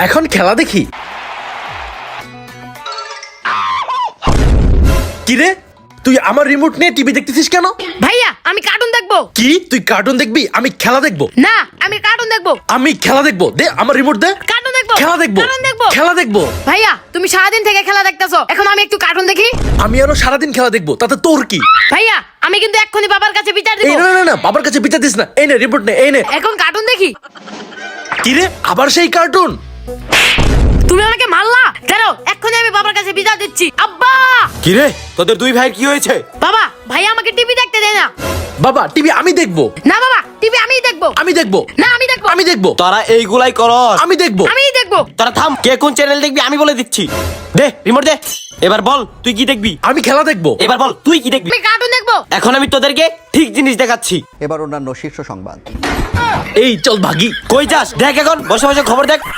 এখন খেলা দেখি। কিরে তুই আমার রিমোট নিয়ে টিভি দেখতেছিস কেন? ভাইয়া আমি কার্টুন দেখবো। কি তুই কার্টুন দেখবি? আমি খেলা দেখবো। না আমি কার্টুন দেখবো। আমি খেলা দেখবো, দে আমার রিমোট দে। কার্টুন দেখবো। খেলা দেখবো, কার্টুন দেখবো। খেলা দেখবো। ভাইয়া তুমি সারাদিন থেকে খেলা দেখতেছো, এখন আমি একটু কার্টুন দেখি। আমি আরো সারাদিন খেলা দেখবো, তাতে তোর কি? ভাইয়া আমি কিন্তু এক্ষুনি বাবার কাছে বিচার এই দিব। না না না, বাবার কাছে বিচার দিস না। এই নে রিমোট নে, এই নে। এখন কার্টুন দেখি। কিরে আবার সেই কার্টুন? তুমি আমাকে মারলা কেন? এক্ষুনি আমি বাবার কাছে বিচার দিচ্ছি। আব্বা! কিরে তোদের দুই ভাইয়ের কি হয়েছে? বাবা ভাইয়া আমাকে টিভি দেখতে দেয় না। বাবা টিভি আমি দেখবো। না বাবা টিভি আমিই দেখবো। আমি দেখবো। না আমি দেখবো। আমি দেখবো। তোরা এইগুলাই করস। আমি দেখবো। আমিই দেখবো। তোরা থাম, কে কোন চ্যানেল দেখবি আমি বলে দিচ্ছি। দে রিমোট দে। এবার বল তুই কি দেখবি? আমি খেলা দেখবো। এবার বল তুই কি দেখবি? আমি কার্টুন দেখবো। এখন আমি তোদেরকে ঠিক জিনিস দেখাচ্ছি। এবার অন্যান্য শীর্ষ সংবাদ। এই চল ভাগি। কই যাস? দেখ এখন বসে বসে খবর দেখ।